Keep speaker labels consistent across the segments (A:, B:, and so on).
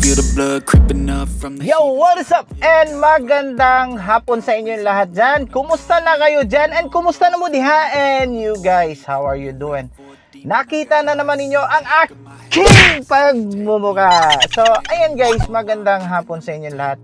A: feel the blood creeping up from the
B: Yo, what is up? And magandang hapon sa inyo lahat dyan. Kumusta na kayo dyan? And kumusta na mo diha? And you guys, how are you doing? Nakita na naman ninyo ang aking pagmumuka. So, ayan guys, magandang hapon sa inyo lahat.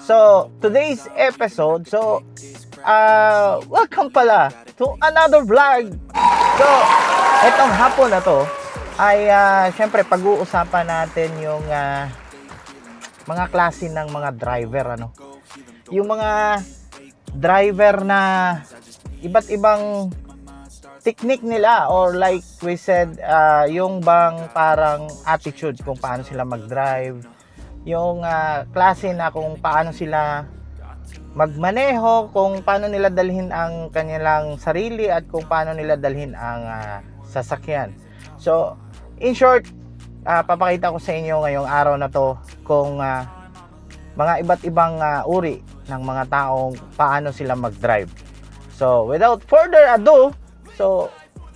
B: So, today's episode, welcome pala to another vlog. So, etong hapon na to ay syempre pag-uusapan natin yung mga klase ng mga driver, ano. Yung mga driver na iba't ibang technique nila, or like we said, yung bang parang attitude kung paano sila mag-drive, yung klase na kung paano sila magmaneho, kung paano nila dalhin ang kanilang sarili at kung paano nila dalhin ang sasakyan. So, in short, papakita ko sa inyo ngayong araw na to kung mga iba't ibang uri ng mga taong paano sila mag-drive. So, without further ado, so,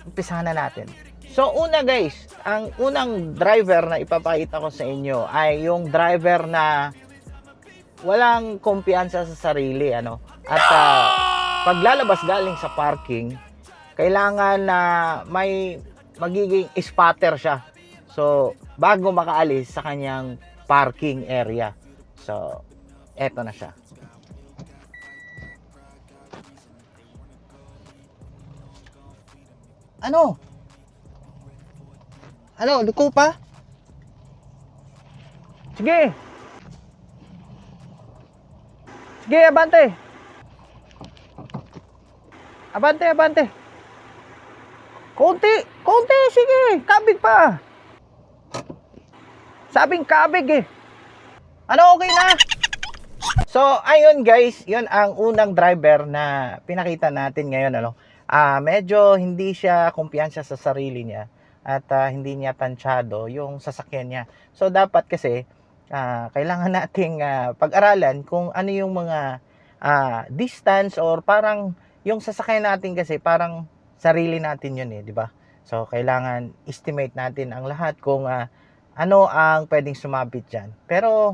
B: umpisahan na natin. So, una guys, ang unang driver na ipapakita ko sa inyo ay yung driver na walang kumpiyansa sa sarili, ano. At paglalabas galing sa parking, kailangan na may magiging spotter siya. So, bago makaalis sa kanyang parking area. So, eto na siya. Ano? Liko pa? Sige. Sige, abante. Abante. Konti, sige. Kabig pa. Sabing kabig eh. Ano, okay na? So, ayun guys, yun ang unang driver na pinakita natin ngayon, ano. Medyo hindi siya kumpiyansa sa sarili niya at hindi niya tansyado yung sasakyan niya. So, dapat kasi kailangan nating pag-aralan kung ano yung mga distance, or parang yung sasakyan natin kasi parang sarili natin yun eh, di ba? So, kailangan estimate natin ang lahat kung ano ang pwedeng sumabit dyan. Pero,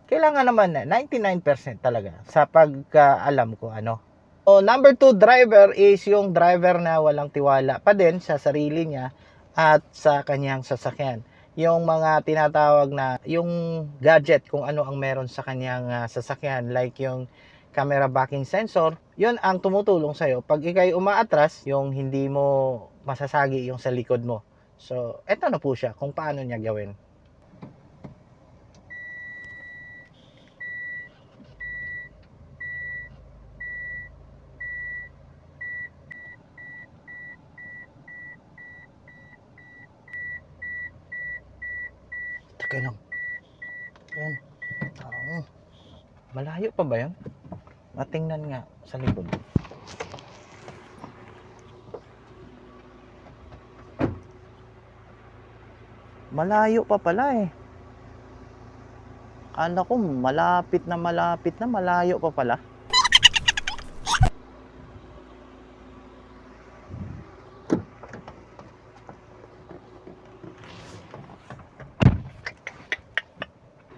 B: kailangan naman 99% talaga sa pagkaalam ko, ano. So, number 2 driver is yung driver na walang tiwala pa din sa sarili niya at sa kanyang sasakyan. Yung mga tinatawag na yung gadget, kung ano ang meron sa kanyang sasakyan, like yung camera backing sensor, yun ang tumutulong sa'yo pag ikay umaatras, yung hindi mo masasagi yung sa likod mo. So, eto na po siya kung paano niya gawin. Teka lang. Yan. Malayo pa ba yan? Matingnan nga sa likod. Malayo pa pala eh. Kala ko malapit na, malayo pa pala.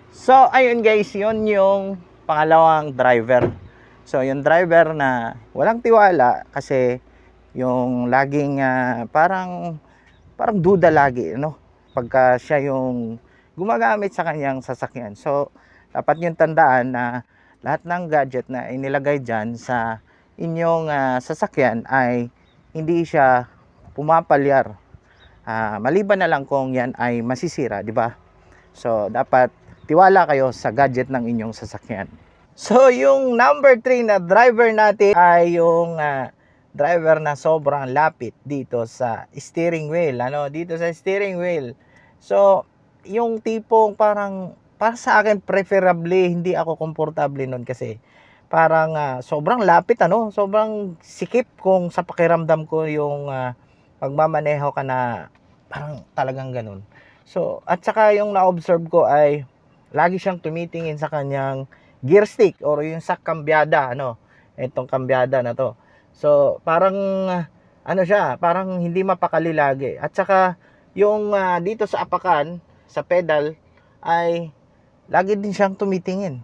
B: So, ayun guys, yun yung pangalawang driver. So, yung driver na walang tiwala kasi yung laging parang duda lagi, no? Pagka siya yung gumagamit sa kanyang sasakyan. So, dapat yung tandaan na lahat ng gadget na inilagay dyan sa inyong sasakyan ay hindi siya pumapalyar. Maliban na lang kung yan ay masisira, di ba? So, dapat tiwala kayo sa gadget ng inyong sasakyan. So, yung number 3 na driver natin ay yung driver na sobrang lapit dito sa steering wheel, ano, dito sa steering wheel. So, yung tipong parang, para sa akin preferably hindi ako komportable nun kasi parang sobrang lapit, ano, sobrang sikip kung sa pakiramdam ko yung magmamaneho ka na parang talagang ganun. So, at saka yung na-observe ko ay lagi siyang tumitingin sa kanyang gear stick or yung sa kambyada, ano, itong kambyada na to. So, parang ano siya, parang hindi mapakali lagi. At saka yung dito sa apakan, sa pedal, ay lagi din siyang tumitingin.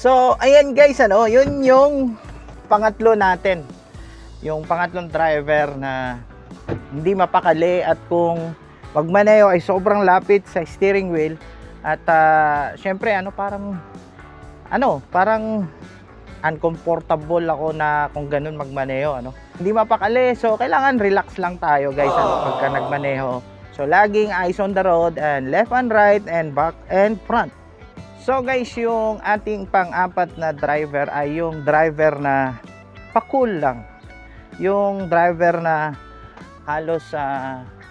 B: So, ayan guys, yun yung pangatlo natin. Yung pangatlong driver na hindi mapakali at kung magmaneho ay sobrang lapit sa steering wheel at syempre parang uncomfortable ako na kung ganun magmaneho, Hindi mapakali, so kailangan relax lang tayo guys pagka nagmaneho. So, laging eyes on the road and left and right and back and front. So guys, yung ating pang-apat na driver ay yung driver na pa-cool lang. Yung driver na halos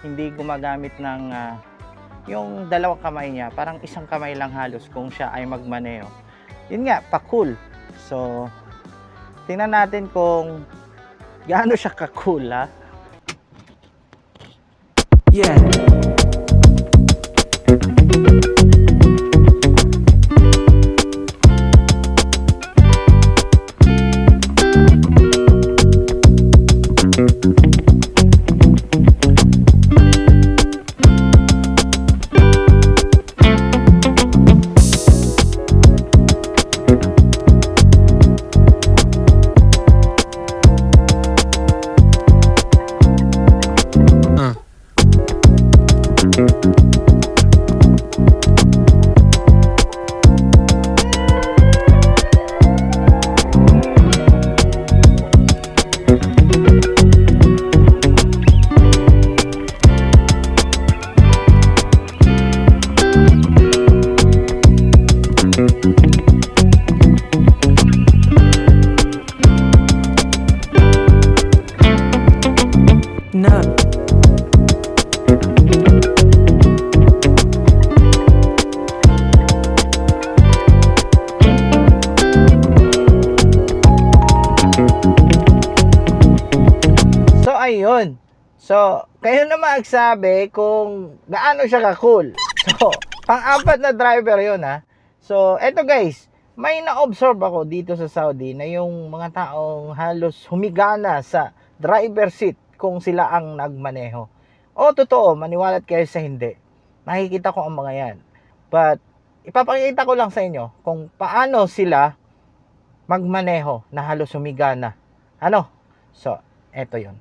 B: hindi gumagamit ng yung dalawang kamay niya. Parang isang kamay lang halos kung siya ay magmaneho. Yun nga, pa-cool. So, tingnan natin kung gaano siya ka-cool, ha?
A: Yeah. No.
B: So, ayun. So, kayo na magsabi kung gaano siya ka-cool. So, pang-apat na driver yun, ha. So, eto guys, may na-observe ako dito sa Saudi na yung mga taong halos humigana sa driver seat kung sila ang nagmaneho. O, totoo, maniwalat kayo sa hindi. Nakikita ko ang mga yan. But, ipapakita ko lang sa inyo kung paano sila magmaneho na halos humigana. So, eto yun.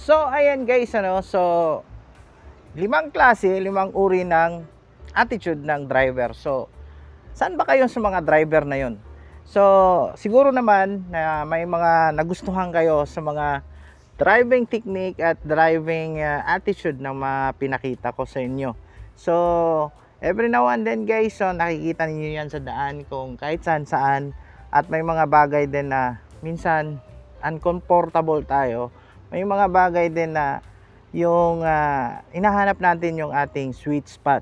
B: So, ayan guys, So, 5 klase, 5 uri ng attitude ng driver. So, saan ba kayo sa mga driver na yon? So, siguro naman na may mga nagustuhan kayo sa mga driving technique at driving attitude ng mga pinakita ko sa inyo. So, every now and then guys, so nakikita niyo yan sa daan kung kahit saan. At may mga bagay din na minsan uncomfortable tayo. May mga bagay din na yung hinahanap natin yung ating sweet spot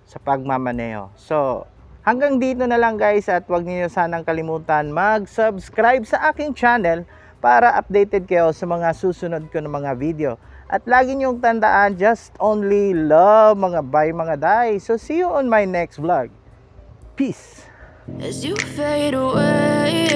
B: sa pagmamaneho. So, hanggang dito na lang guys at huwag niyo sanang kalimutan mag-subscribe sa aking channel para updated kayo sa mga susunod ko na mga video. At lagi niyong tandaan, just only love mga bay mga day. So, see you on my next vlog. Peace!
C: As you fade away,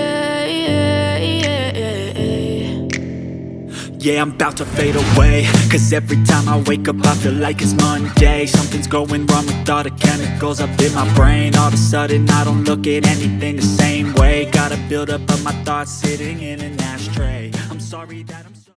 A: Yeah, I'm about to fade away. Cause every time I wake up I feel like it's Monday. Something's going wrong with all the chemicals up in my brain. All of a sudden I don't look at anything the same way. Gotta build up of my thoughts sitting in an ashtray. I'm sorry that I'm so